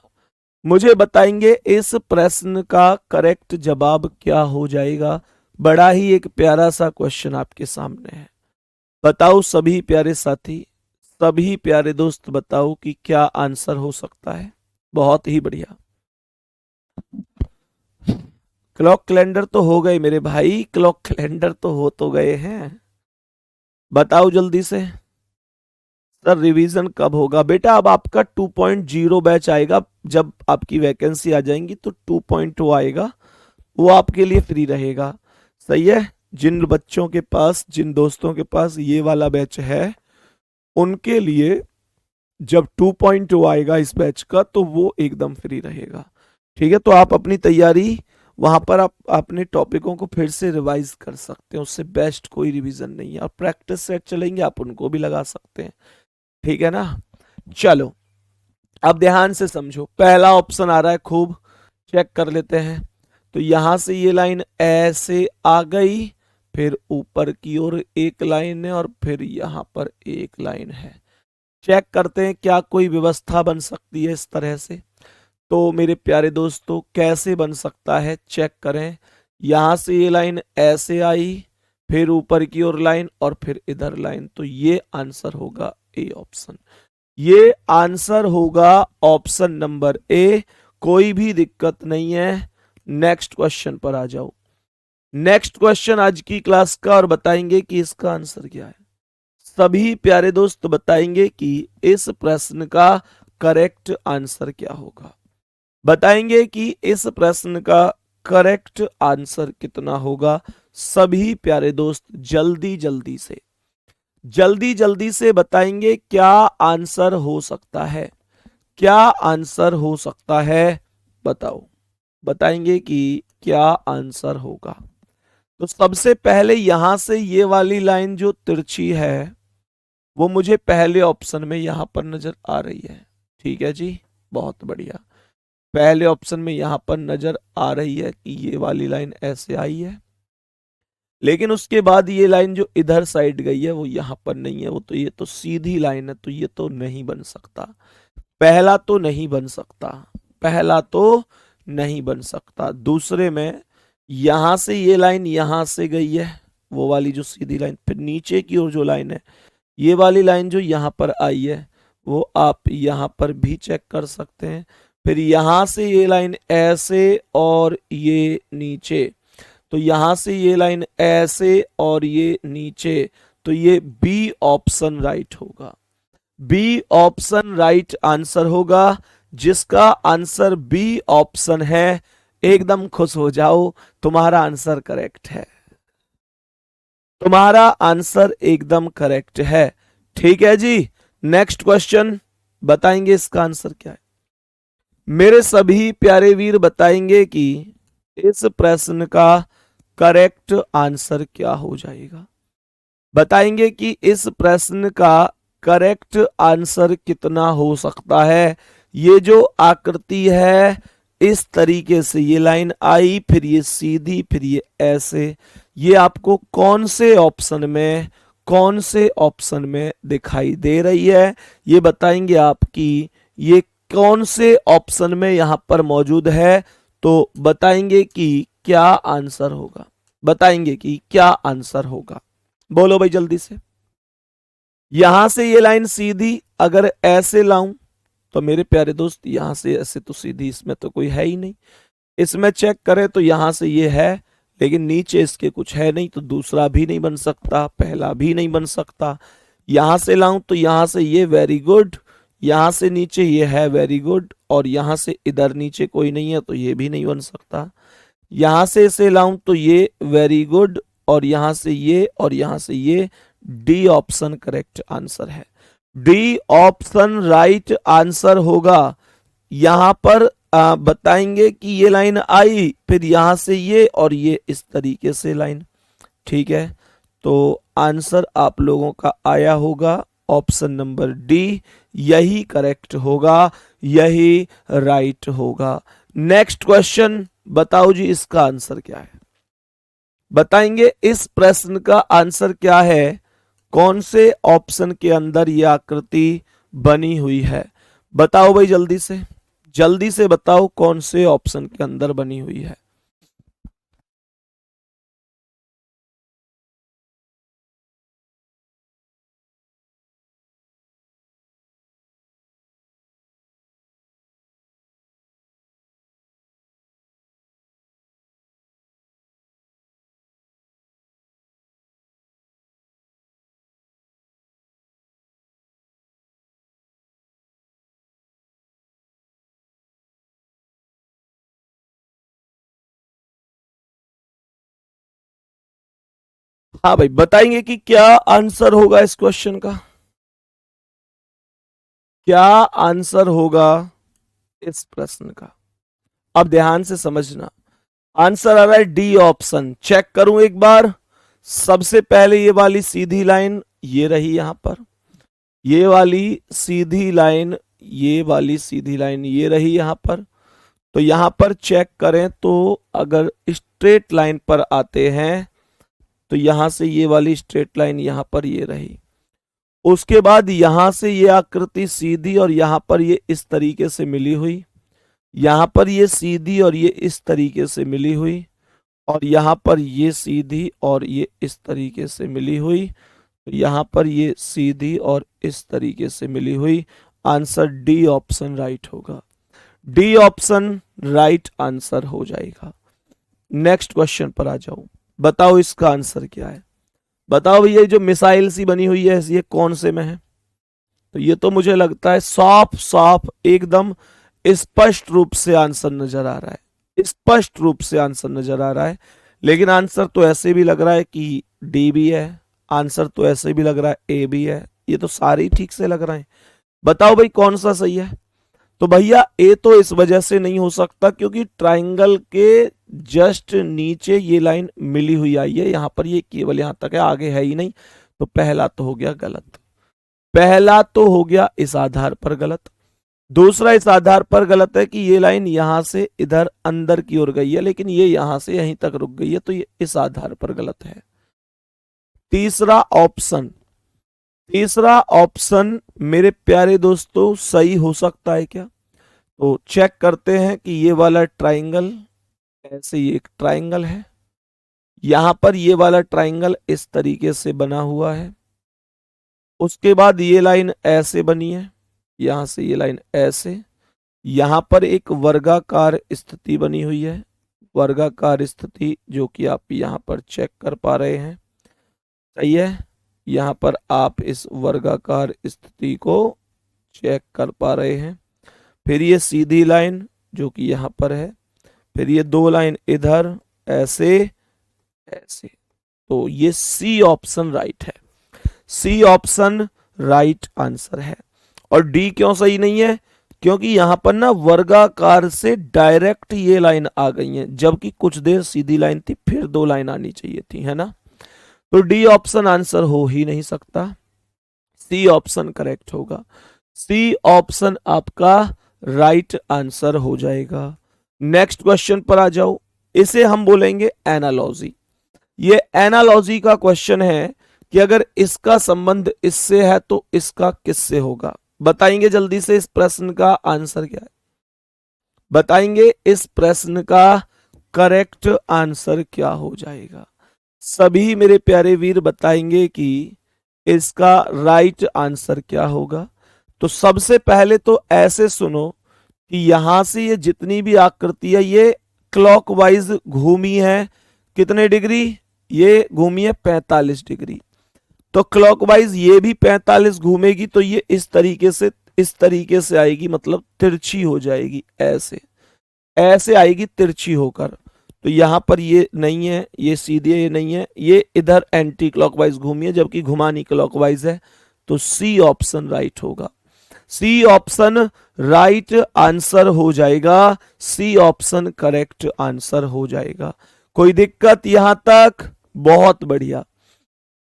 मुझे बताएंगे इस प्रश्न का करेक्ट जवाब क्या हो जाएगा। बड़ा ही एक प्यारा सा क्वेश्चन आपके सामने है। बताओ सभी प्यारे साथी, सभी प्यारे दोस्त, बताओ कि क्या आंसर हो सकता है। बहुत ही बढ़िया। क्लॉक कैलेंडर तो हो गए मेरे भाई, क्लॉक कैलेंडर तो हो तो गए हैं। बताओ जल्दी से। सर रिवीजन कब होगा बेटा? अब आपका 2.0 बैच आएगा, जब आपकी वैकेंसी आ जाएंगी तो 2.0 आएगा, वो आपके लिए फ्री रहेगा। सही है। जिन बच्चों के पास, जिन दोस्तों के पास ये वाला बैच है, उनके लिए जब 2.0 आएगा इस बैच का तो वो एकदम फ्री रहेगा। ठीक है। तो आप अपनी तैयारी वहां पर आप अपने टॉपिकों को फिर से रिवाइज कर सकते हैं, उससे बेस्ट कोई रिवीजन नहीं है। और प्रैक्टिस सेट चलेंगे, आप उनको भी लगा सकते हैं। ठीक है ना। चलो अब ध्यान से समझो। पहला ऑप्शन आ रहा है, खूब चेक कर लेते हैं। तो यहां से ये लाइन ऐसे आ गई, फिर ऊपर की ओर एक लाइन है और फिर यहां पर एक लाइन है। चेक करते हैं क्या कोई व्यवस्था बन सकती है इस तरह से। तो मेरे प्यारे दोस्तों कैसे बन सकता है, चेक करें। यहां से ये लाइन ऐसे आई, फिर ऊपर की ओर लाइन और फिर इधर लाइन। तो ये आंसर होगा ए ऑप्शन। ये आंसर होगा ऑप्शन नंबर ए। कोई भी दिक्कत नहीं है। नेक्स्ट क्वेश्चन पर आ जाओ। नेक्स्ट क्वेश्चन आज की क्लास का, और बताएंगे कि इसका आंसर क्या है। सभी प्यारे दोस्त बताएंगे कि इस प्रश्न का करेक्ट आंसर क्या होगा। बताएंगे कि इस प्रश्न का करेक्ट आंसर कितना होगा। सभी प्यारे दोस्त जल्दी जल्दी से, जल्दी जल्दी से बताएंगे क्या आंसर हो सकता है, क्या आंसर हो सकता है। बताओ, बताएंगे कि क्या आंसर होगा। तो सबसे पहले यहां से ये वाली लाइन जो तिरछी है वो मुझे पहले ऑप्शन में यहां पर नजर आ रही है। ठीक है जी, बहुत बढ़िया। पहले ऑप्शन में यहां पर नजर आ रही है कि ये वाली लाइन ऐसे आई है, लेकिन उसके बाद ये लाइन जो इधर साइड गई है वो यहां पर नहीं है। वो तो ये तो सीधी लाइन है, तो ये तो नहीं बन सकता। पहला तो नहीं बन सकता, पहला तो नहीं बन सकता। दूसरे में यहां से ये लाइन यहां से गई है, वो वाली जो सीधी लाइन, फिर नीचे की ओर जो लाइन है, ये वाली लाइन जो यहां पर आई है वो आप यहां पर भी चेक कर सकते हैं। फिर यहां से ये लाइन ऐसे और ये नीचे, तो यहां से ये लाइन ऐसे और ये नीचे, तो ये बी ऑप्शन राइट होगा। बी ऑप्शन राइट आंसर होगा। जिसका आंसर बी ऑप्शन है, एकदम खुश हो जाओ, तुम्हारा आंसर करेक्ट है। तुम्हारा आंसर एकदम करेक्ट है। ठीक है जी। नेक्स्ट क्वेश्चन, बताएंगे इसका आंसर क्या है। मेरे सभी प्यारे वीर बताएंगे कि इस प्रश्न का करेक्ट आंसर क्या हो जाएगा। बताएंगे कि इस प्रश्न का करेक्ट आंसर कितना हो सकता है। ये जो आकृति है इस तरीके से, ये लाइन आई, फिर ये सीधी, फिर ये ऐसे, ये आपको कौन से ऑप्शन में, कौन से ऑप्शन में दिखाई दे रही है, ये बताएंगे आप कि ये कौन से ऑप्शन में यहां पर मौजूद है। तो बताएंगे कि क्या आंसर होगा, बताएंगे कि क्या आंसर होगा। बोलो भाई जल्दी से। यहां से ये लाइन सीधी अगर ऐसे लाऊं तो मेरे प्यारे दोस्त यहां से ऐसे तो सीधी इसमें तो कोई है ही नहीं। इसमें चेक करें तो यहां से ये है, लेकिन नीचे इसके कुछ है नहीं, तो दूसरा भी नहीं बन सकता, पहला भी नहीं बन सकता। यहां से लाऊं तो यहां से ये, वेरी गुड, यहां से नीचे ये है वेरी गुड, और यहां से इधर नीचे कोई नहीं है तो ये भी नहीं बन सकता। यहां से इसे लाऊं तो ये वेरी गुड, और यहां से ये, और यहां से ये। डी ऑप्शन करेक्ट आंसर है। डी ऑप्शन राइट आंसर होगा। यहां पर बताएंगे कि ये लाइन आई, फिर यहां से ये और ये इस तरीके से लाइन, ठीक है। तो आंसर आप लोगों का आया होगा ऑप्शन नंबर डी, यही करेक्ट होगा, यही राइट होगा। नेक्स्ट क्वेश्चन बताओ जी, इसका आंसर क्या है? बताएंगे इस प्रश्न का आंसर क्या है, कौन से ऑप्शन के अंदर यह आकृति बनी हुई है? बताओ भाई जल्दी से बताओ कौन से ऑप्शन के अंदर बनी हुई है। हाँ भाई, बताएंगे कि क्या आंसर होगा इस क्वेश्चन का, क्या आंसर होगा इस प्रश्न का। अब ध्यान से समझना, आंसर आ रहा है डी ऑप्शन। चेक करूं एक बार। सबसे पहले ये वाली सीधी लाइन ये रही यहां पर, ये वाली सीधी लाइन, ये वाली सीधी लाइन ये रही यहां पर। तो यहां पर चेक करें तो अगर स्ट्रेट लाइन पर आते हैं तो यहां से ये वाली स्ट्रेट लाइन यहां पर ये रही। उसके बाद यहां से ये आकृति सीधी और यहां पर ये इस तरीके से मिली हुई, यहां पर ये सीधी और ये इस तरीके से मिली हुई, और यहां पर ये सीधी और ये इस तरीके से मिली हुई, तो यहां पर ये सीधी और इस तरीके से मिली हुई। आंसर डी ऑप्शन राइट होगा, डी ऑप्शन राइट आंसर हो जाएगा। नेक्स्ट क्वेश्चन पर आ जाओ, बताओ इसका आंसर क्या है। बताओ भैया, जो मिसाइल सी बनी हुई है ये कौन से में है? तो ये तो मुझे लगता है साफ साफ एकदम स्पष्ट रूप से आंसर नजर आ रहा है, स्पष्ट रूप से आंसर नजर आ रहा है। लेकिन आंसर तो ऐसे भी लग रहा है कि डी भी है, आंसर तो ऐसे भी लग रहा है ए भी है, ये तो सारे ही ठीक से लग रहे हैं। बताओ भाई कौन सा सही है? तो भैया ए तो इस वजह से नहीं हो सकता क्योंकि ट्राइंगल के जस्ट नीचे ये लाइन मिली हुई आई है, यहां पर ये केवल यहां तक है, आगे है ही नहीं। तो पहला तो हो गया गलत, पहला तो हो गया इस आधार पर गलत। दूसरा इस आधार पर गलत है कि ये लाइन यहां से इधर अंदर की ओर गई है, लेकिन ये यहां से यहीं तक रुक गई है, तो ये इस आधार पर गलत है। तीसरा ऑप्शन, तीसरा ऑप्शन मेरे प्यारे दोस्तों सही हो सकता है क्या? तो चेक करते हैं कि ये वाला ट्राइंगल, ऐसे ये एक ट्राइंगल है, यहां पर ये वाला ट्राइंगल इस तरीके से बना हुआ है। उसके बाद ये लाइन ऐसे बनी है, यहां से ये लाइन ऐसे, यहां पर एक वर्गाकार स्थिति बनी हुई है, वर्गाकार स्थिति जो कि आप यहां पर चेक कर पा रहे हैं, सही है। यहां पर आप इस वर्गाकार स्थिति को चेक कर पा रहे हैं। फिर ये सीधी लाइन जो कि यहां पर है, फिर ये दो लाइन इधर ऐसे ऐसे। तो ये सी ऑप्शन राइट है, सी ऑप्शन राइट आंसर है। और डी क्यों सही नहीं है? क्योंकि यहां पर ना वर्गाकार से डायरेक्ट ये लाइन आ गई है, जबकि कुछ देर सीधी लाइन थी, फिर दो लाइन आनी चाहिए थी, है ना। तो डी ऑप्शन आंसर हो ही नहीं सकता, सी ऑप्शन करेक्ट होगा, सी ऑप्शन आपका राइट आंसर हो जाएगा। नेक्स्ट क्वेश्चन पर आ जाओ, इसे हम बोलेंगे एनालॉजी। ये एनालॉजी का क्वेश्चन है कि अगर इसका संबंध इससे है तो इसका किससे होगा। बताएंगे जल्दी से इस प्रश्न का आंसर क्या है, बताएंगे इस प्रश्न का करेक्ट आंसर क्या हो जाएगा। सभी मेरे प्यारे वीर बताएंगे कि इसका राइट आंसर क्या होगा। तो सबसे पहले तो ऐसे सुनो कि यहां से ये जितनी भी आकृति है ये क्लॉकवाइज घूमी है, कितने डिग्री? ये घूमी है 45 डिग्री। तो क्लॉकवाइज ये भी 45 घूमेगी, तो ये इस तरीके से इस तरीके से आएगी, मतलब तिरछी हो जाएगी, ऐसे ऐसे आएगी तिरछी होकर। तो यहां पर ये नहीं है, ये सीधी है, ये नहीं है, ये इधर एंटी क्लॉकवाइज घूमी है जबकि घुमानी क्लॉकवाइज है। तो सी ऑप्शन राइट होगा, सी ऑप्शन राइट आंसर हो जाएगा, सी ऑप्शन करेक्ट आंसर हो जाएगा। कोई दिक्कत यहां तक? बहुत बढ़िया,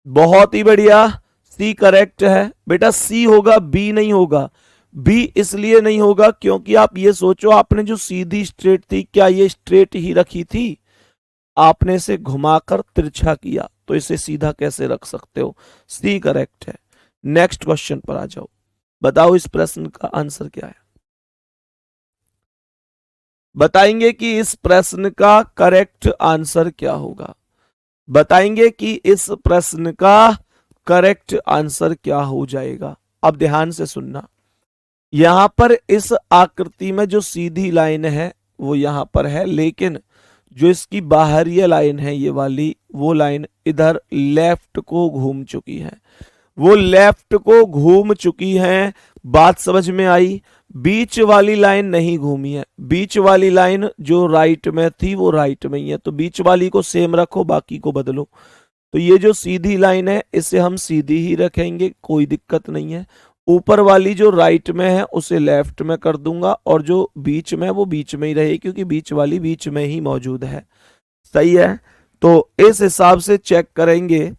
बहुत ही बढ़िया, सी करेक्ट है बेटा। सी होगा, बी नहीं होगा। बी इसलिए नहीं होगा क्योंकि आप ये सोचो, आपने जो सीधी स्ट्रेट थी, क्या ये स्ट्रेट ही रखी थी? आपने इसे घुमाकर तिरछा किया, तो इसे सीधा कैसे रख सकते हो? सी करेक्ट है। नेक्स्ट क्वेश्चन पर आ जाओ, बताओ इस प्रश्न का आंसर क्या है। बताएंगे कि इस प्रश्न का करेक्ट आंसर क्या होगा, बताएंगे कि इस प्रश्न का करेक्ट आंसर क्या हो जाएगा। अब ध्यान से सुनना, यहां पर इस आकृति में जो सीधी लाइन है वो यहां पर है, लेकिन जो इसकी बाहरी लाइन है ये वाली, वो लाइन इधर लेफ्ट को घूम चुकी है, वो लेफ्ट को घूम चुकी है। बात समझ में आई? बीच वाली लाइन नहीं घूमी है, बीच वाली लाइन जो राइट में थी वो राइट में ही है, तो बीच वाली को सेम रखो, बाकी को बदलो। तो ये जो सीधी लाइन है इसे हम सीधी ही रखेंगे, कोई दिक्कत नहीं है। ऊपर वाली जो राइट में है उसे लेफ्ट में कर दूंगा, और जो बीच में है वो बीच में ही रहेगी, क्योंकि बीच वाली बीच में ही मौजूद है। सही है, तो इस हिसाब से चेक करेंगे।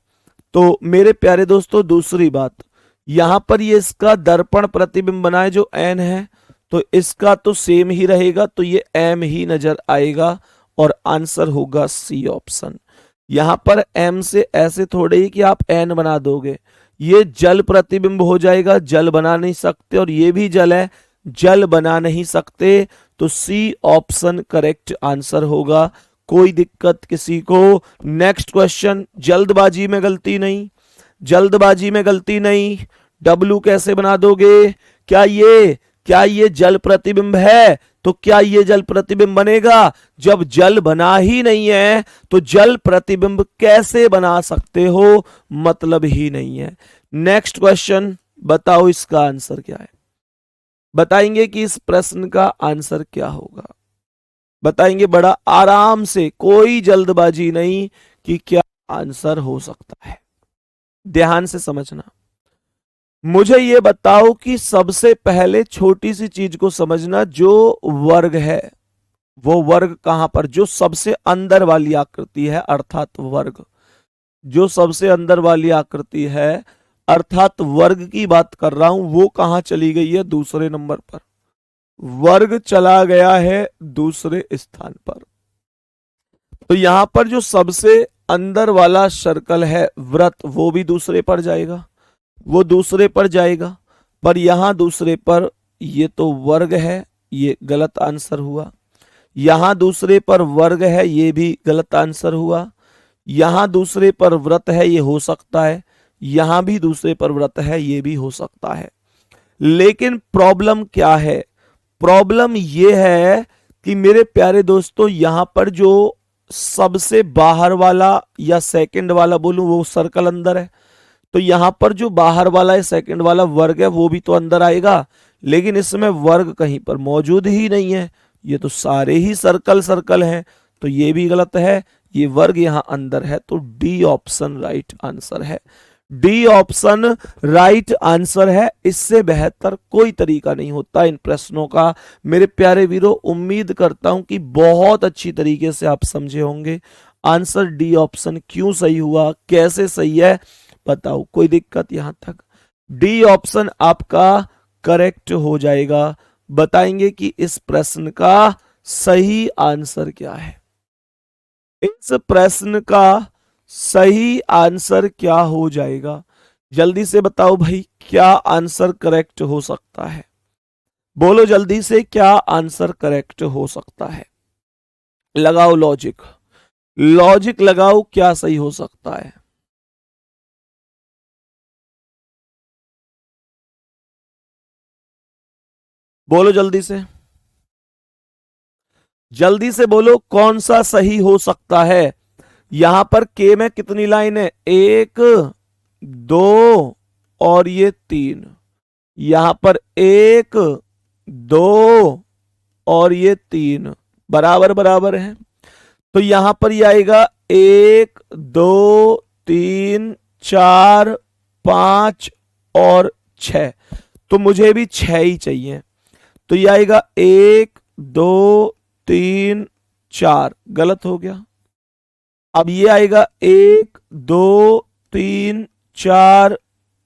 तो मेरे प्यारे दोस्तों, दूसरी बात, यहां पर ये इसका दर्पण प्रतिबिंब बना है जो एन है, तो इसका तो सेम ही रहेगा, तो ये एम ही नजर आएगा और आंसर होगा सी ऑप्शन। यहां पर एम से ऐसे थोड़े ही कि आप एन बना दोगे, ये जल प्रतिबिंब हो जाएगा, जल बना नहीं सकते, और ये भी जल है, जल बना नहीं सकते, तो सी ऑप्शन करेक्ट आंसर होगा। कोई दिक्कत किसी को? नेक्स्ट क्वेश्चन, जल्दबाजी में गलती नहीं, जल्दबाजी में गलती नहीं। डब्लू कैसे बना दोगे? क्या ये जल प्रतिबिंब है? तो क्या ये जल प्रतिबिंब बनेगा? जब जल बना ही नहीं है तो जल प्रतिबिंब कैसे बना सकते हो? मतलब ही नहीं है। नेक्स्ट क्वेश्चन, बताओ इसका आंसर क्या है, बताएंगे कि इस प्रश्न का आंसर क्या होगा, बताएंगे बड़ा आराम से, कोई जल्दबाजी नहीं कि क्या आंसर हो सकता है। ध्यान से समझना, मुझे ये बताओ कि सबसे पहले छोटी सी चीज को समझना, जो वर्ग है वो वर्ग कहां पर, जो सबसे अंदर वाली आकृति है अर्थात वर्ग, जो सबसे अंदर वाली आकृति है अर्थात वर्ग की बात कर रहा हूं, वो कहां चली गई है? दूसरे नंबर पर। वर्ग चला गया है दूसरे स्थान पर। तो यहां पर जो सबसे अंदर वाला सर्कल है वृत्त, वो भी दूसरे पर जाएगा, वो दूसरे पर जाएगा, पर यहां दूसरे पर ये तो वर्ग है, ये गलत आंसर हुआ। यहां दूसरे पर वर्ग है, ये भी गलत आंसर हुआ। यहां दूसरे पर वृत्त है, ये हो सकता है, यहां भी दूसरे पर वृत्त है, ये भी हो सकता है। लेकिन प्रॉब्लम क्या है? प्रॉब्लम ये है कि मेरे प्यारे दोस्तों, यहां पर जो सबसे बाहर वाला या सेकंड वाला बोलूं वो सर्कल अंदर है, तो यहां पर जो बाहर वाला है सेकंड वाला वर्ग है वो भी तो अंदर आएगा, लेकिन इसमें वर्ग कहीं पर मौजूद ही नहीं है, ये तो सारे ही सर्कल सर्कल हैं, तो ये भी गलत है, ये वर्ग यहां अंदर है, तो डी ऑप्शन राइट आंसर है। डी ऑप्शन राइट आंसर है। इससे बेहतर कोई तरीका नहीं होता इन प्रश्नों का। मेरे प्यारे वीरों, उम्मीद करता हूं कि बहुत अच्छी तरीके से आप समझे होंगे। आंसर डी ऑप्शन क्यों सही हुआ, कैसे सही है, बताओ, कोई दिक्कत यहां तक? डी ऑप्शन आपका करेक्ट हो जाएगा। बताएंगे कि इस प्रश्न का सही आंसर क्या है, इस प्रश्न का सही आंसर क्या हो जाएगा? जल्दी से बताओ भाई, क्या आंसर करेक्ट हो सकता है? बोलो जल्दी से, क्या आंसर करेक्ट हो सकता है? लगाओ लॉजिक, लॉजिक लगाओ, क्या सही हो सकता है? बोलो जल्दी से, जल्दी से बोलो, कौन सा सही हो सकता है? यहां पर के में कितनी लाइन है? 1 2 और ये 3, यहां पर 1 2 और ये 3 बराबर बराबर है, तो यहां पर ये आएगा 1 2 3 4 5 और 6। तो मुझे भी 6 ही चाहिए, तो ये आएगा 1 2 3 4। गलत हो गया। अब ये आएगा 1 2 3 4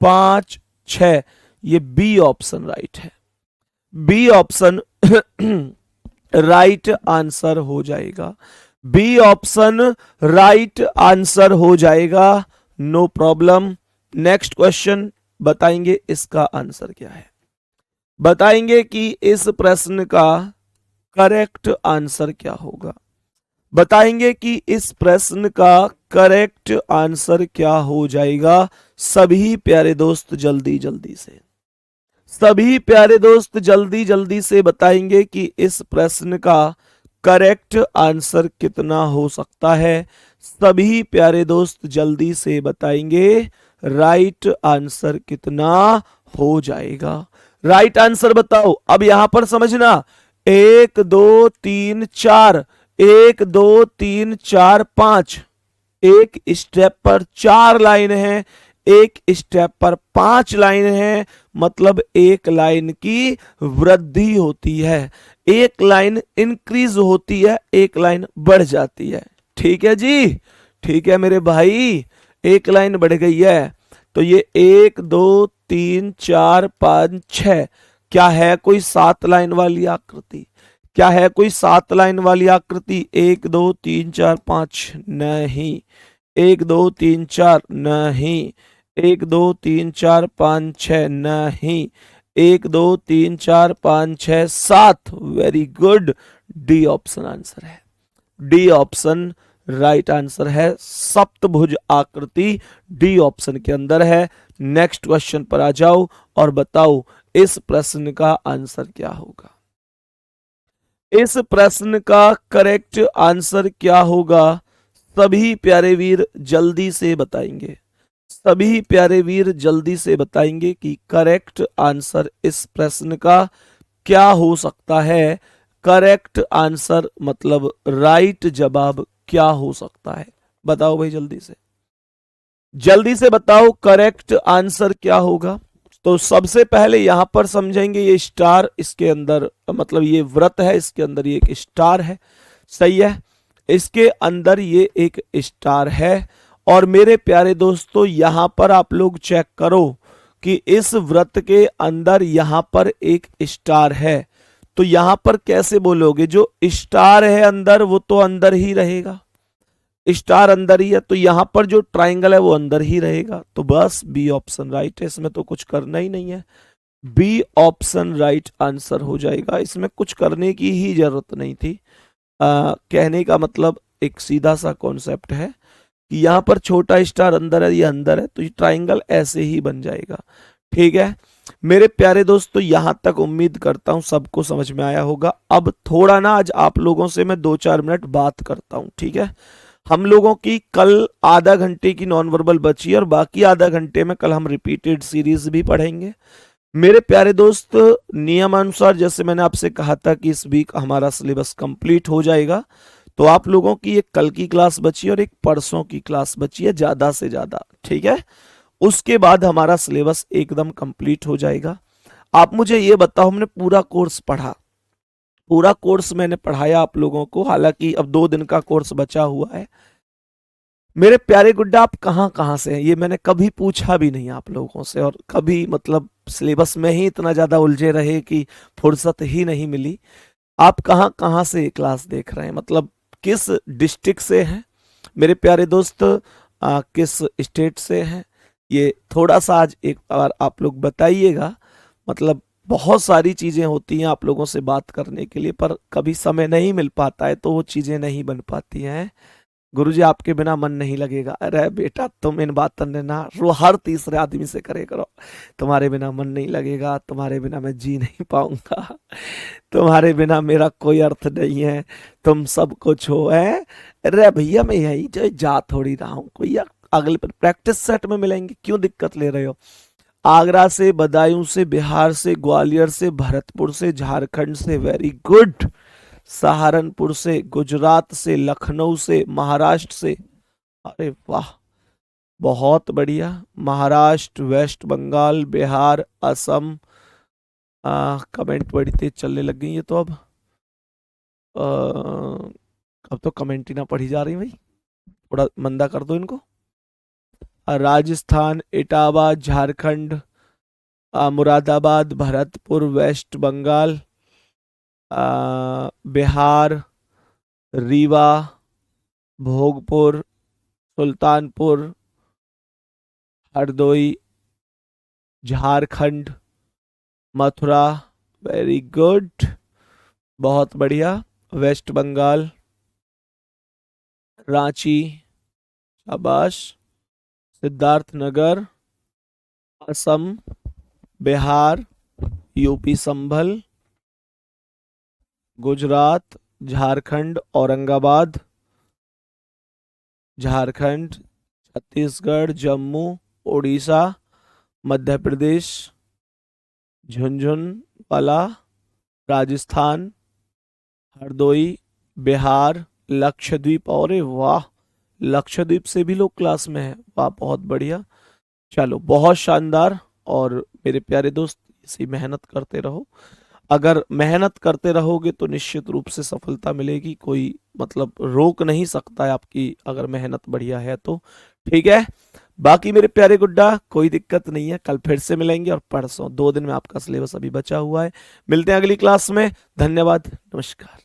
5 6। ये बी ऑप्शन राइट है। बी ऑप्शन राइट आंसर हो जाएगा। बी ऑप्शन राइट आंसर हो जाएगा। No problem. नेक्स्ट क्वेश्चन बताएंगे इसका आंसर क्या है। बताएंगे कि इस प्रश्न का करेक्ट आंसर क्या होगा। बताएंगे कि इस प्रश्न का करेक्ट आंसर क्या हो जाएगा। सभी प्यारे दोस्त जल्दी जल्दी से, सभी प्यारे दोस्त जल्दी जल्दी से बताएंगे कि इस प्रश्न का करेक्ट आंसर कितना हो सकता है। सभी प्यारे दोस्त जल्दी से बताएंगे राइट आंसर कितना हो जाएगा। राइट आंसर बताओ। अब यहां पर समझना, 1 2 3 4, 1 2 3 4 5, एक स्टेप पर 4 लाइन है, एक स्टेप पर 5 लाइन है, मतलब एक लाइन की वृद्धि होती है, एक लाइन इंक्रीज होती है, एक लाइन बढ़ जाती है। ठीक है जी, ठीक है मेरे भाई, एक लाइन बढ़ गई है। तो ये 1 2 3 4 5 6 क्या है कोई 7 लाइन वाली आकृति? क्या है कोई 7 लाइन वाली आकृति? 1 2 3 4 5 नहीं, 1 2 3 4 नहीं, 1 2 3 4 5 6 नहीं, 1 2 3 4 5 6 7। Very good, D option answer है। डी ऑप्शन राइट आंसर है। सप्तभुज आकृति डी ऑप्शन के अंदर है। नेक्स्ट क्वेश्चन पर आ जाओ और बताओ इस प्रश्न का आंसर क्या होगा। इस प्रश्न का करेक्ट आंसर क्या होगा? सभी प्यारे वीर जल्दी से बताएंगे। सभी प्यारे वीर जल्दी से बताएंगे कि करेक्ट आंसर इस प्रश्न का क्या हो सकता है। करेक्ट आंसर मतलब राइट जवाब क्या हो सकता है? बताओ भाई जल्दी से बताओ करेक्ट आंसर क्या होगा। तो सबसे पहले यहां पर समझेंगे ये स्टार, इसके अंदर मतलब ये व्रत है, इसके अंदर ये एक स्टार है, सही है, इसके अंदर ये एक स्टार है। और मेरे प्यारे दोस्तों यहां पर आप लोग चेक करो कि इस व्रत के अंदर यहां पर एक स्टार है, तो यहां पर कैसे बोलोगे? जो स्टार है अंदर वो तो अंदर ही रहेगा, स्टार अंदर ही है, तो यहां पर जो ट्राइंगल है वो अंदर ही रहेगा। तो बस बी ऑप्शन राइट है, इसमें तो कुछ करना ही नहीं है। बी ऑप्शन राइट आंसर हो जाएगा, इसमें कुछ करने की ही जरूरत नहीं थी। कहने का मतलब एक सीधा सा कॉन्सेप्ट है कि यहां पर छोटा स्टार अंदर है, ये अंदर है, तो ये ट्राइंगल ऐसे ही बन जाएगा। ठीक है मेरे प्यारे दोस्तों, यहां तक उम्मीद करता हूं सबको समझ में आया होगा। अब थोड़ा ना आज आप लोगों से मैं 2-4 मिनट बात करता हूं, ठीक है। हम लोगों की कल आधा घंटे की नॉन वर्बल बची है और बाकी आधा घंटे में कल हम रिपीटेड सीरीज भी पढ़ेंगे। मेरे प्यारे दोस्त नियमानुसार जैसे मैंने आपसे कहा था कि इस वीक हमारा सिलेबस कंप्लीट हो जाएगा, तो आप लोगों की एक कल की क्लास बची और एक परसों की क्लास बची है ज्यादा से ज्यादा, ठीक है। उसके बाद हमारा सिलेबस एकदम कंप्लीट हो जाएगा। आप मुझे ये बताओ, हमने पूरा कोर्स पढ़ा, पूरा कोर्स मैंने पढ़ाया आप लोगों को, हालांकि अब 2 दिन का कोर्स बचा हुआ है। मेरे प्यारे गुड्डा आप कहाँ कहाँ से हैं ये मैंने कभी पूछा भी नहीं आप लोगों से, और कभी मतलब सिलेबस में ही इतना ज्यादा उलझे रहे कि फुर्सत ही नहीं मिली। आप कहाँ कहाँ से क्लास देख रहे हैं, मतलब किस डिस्ट्रिक्ट से हैं मेरे प्यारे दोस्त, किस स्टेट से हैं, ये थोड़ा सा आज एक बार आप लोग बताइएगा। मतलब बहुत सारी चीजें होती हैं आप लोगों से बात करने के लिए, पर कभी समय नहीं मिल पाता है तो वो चीजें नहीं बन पाती हैं। गुरुजी आपके बिना मन नहीं लगेगा। अरे बेटा तुम इन बातों ने ना हर तीसरे आदमी से करे करो, तुम्हारे बिना मन नहीं लगेगा, तुम्हारे बिना मैं जी नहीं पाऊंगा, तुम्हारे बिना मेरा कोई अर्थ नहीं है, तुम सब कुछ हो है। अरे भैया मैं यही जो जा थोड़ी रहा हूँ, कोई अगले प्रैक्टिस सेट में मिलेंगे, क्यों दिक्कत ले रहे हो। आगरा से, बदायूं से, बिहार से, ग्वालियर से, भरतपुर से, झारखंड से, वेरी गुड। सहारनपुर से, गुजरात से, लखनऊ से, महाराष्ट्र से, अरे वाह, बहुत बढ़िया। महाराष्ट्र, वेस्ट बंगाल, बिहार, असम। कमेंट बड़ी तेज चलने लग गई है तो अब तो कमेंट ही ना पढ़ी जा रही भाई, थोड़ा मंदा कर दो इनको। राजस्थान, इटावा, झारखंड, मुरादाबाद, भरतपुर, वेस्ट बंगाल, बिहार, रीवा, भोगपुर, सुल्तानपुर, हरदोई, झारखंड, मथुरा, वेरी गुड, बहुत बढ़िया। वेस्ट बंगाल, रांची, शाबाश। सिद्धार्थनगर, असम, बिहार, यूपी संभल, गुजरात, झारखंड, औरंगाबाद, झारखंड, छत्तीसगढ़, जम्मू, उड़ीसा, मध्य प्रदेश, झुंझुनवाला, राजस्थान, हरदोई, बिहार, लक्षद्वीप। और वाह, लक्षद्वीप से भी लोग क्लास में हैं, वाह बहुत बढ़िया। चलो बहुत शानदार। और मेरे प्यारे दोस्त, इसी मेहनत करते रहो। अगर मेहनत करते रहोगे तो निश्चित रूप से सफलता मिलेगी, कोई मतलब रोक नहीं सकता है आपकी, अगर मेहनत बढ़िया है तो। ठीक है, बाकी मेरे प्यारे गुड्डा कोई दिक्कत नहीं है, कल फिर से मिलेंगे और परसों 2 दिन में आपका सिलेबस अभी बचा हुआ है। मिलते हैं अगली क्लास में। धन्यवाद, नमस्कार।